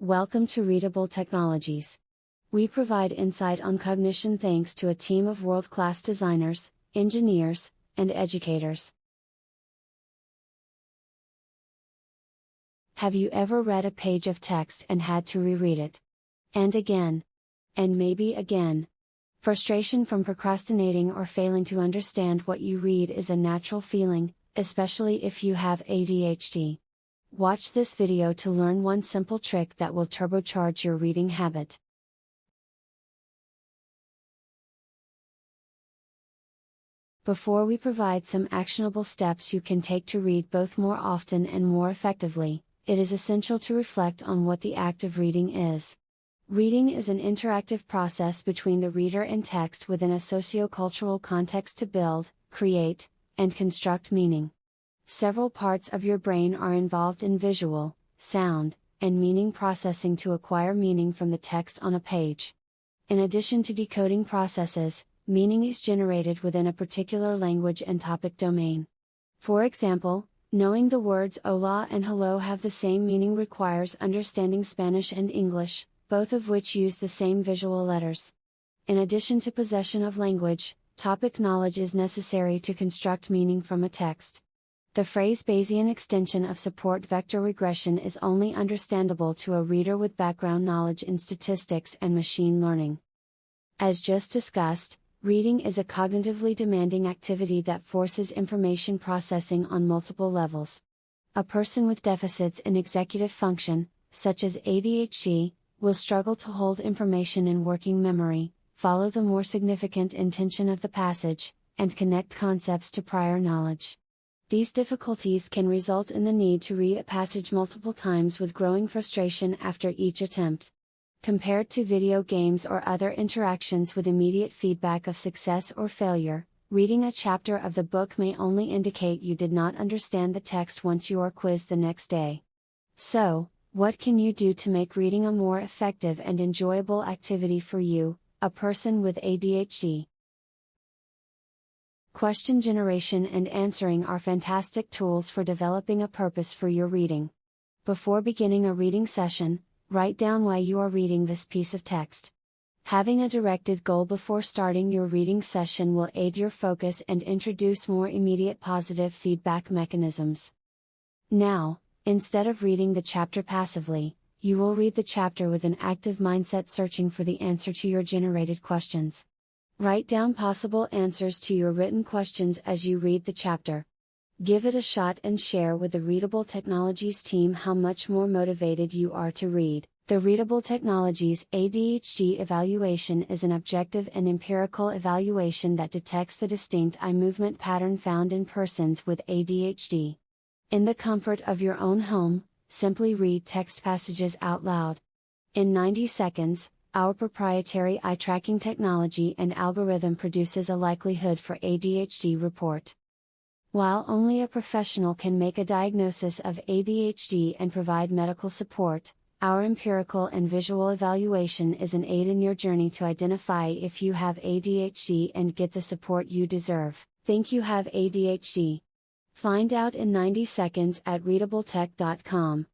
Welcome to Readable Technologies. We provide insight on cognition thanks to a team of world-class designers, engineers, and educators. Have you ever read a page of text and had to reread it? And again. And maybe again. Frustration from procrastinating or failing to understand what you read is a natural feeling, especially if you have ADHD. Watch this video to learn one simple trick that will turbocharge your reading habit. Before we provide some actionable steps you can take to read both more often and more effectively, it is essential to reflect on what the act of reading is. Reading is an interactive process between the reader and text within a socio-cultural context to build, create, and construct meaning. Several parts of your brain are involved in visual, sound, and meaning processing to acquire meaning from the text on a page. In addition to decoding processes, meaning is generated within a particular language and topic domain. For example, knowing the words hola and hello have the same meaning requires understanding Spanish and English, both of which use the same visual letters. In addition to possession of language, topic knowledge is necessary to construct meaning from a text. The phrase Bayesian extension of support vector regression is only understandable to a reader with background knowledge in statistics and machine learning. As just discussed, reading is a cognitively demanding activity that forces information processing on multiple levels. A person with deficits in executive function, such as ADHD, will struggle to hold information in working memory, follow the more significant intention of the passage, and connect concepts to prior knowledge. These difficulties can result in the need to read a passage multiple times with growing frustration after each attempt. Compared to video games or other interactions with immediate feedback of success or failure, reading a chapter of the book may only indicate you did not understand the text once you are quizzed the next day. So, what can you do to make reading a more effective and enjoyable activity for you, a person with ADHD? Question generation and answering are fantastic tools for developing a purpose for your reading. Before beginning a reading session, write down why you are reading this piece of text. Having a directed goal before starting your reading session will aid your focus and introduce more immediate positive feedback mechanisms. Now, instead of reading the chapter passively, you will read the chapter with an active mindset searching for the answer to your generated questions. Write down possible answers to your written questions as you read the chapter. Give it a shot and share with the Readable Technologies team how much more motivated you are to read. The Readable Technologies ADHD evaluation is an objective and empirical evaluation that detects the distinct eye movement pattern found in persons with ADHD. In the comfort of your own home, simply read text passages out loud. In 90 seconds, our proprietary eye tracking technology and algorithm produces a likelihood for ADHD report. While only a professional can make a diagnosis of ADHD and provide medical support, our empirical and visual evaluation is an aid in your journey to identify if you have ADHD and get the support you deserve. Think you have ADHD? Find out in 90 seconds at readabletech.com.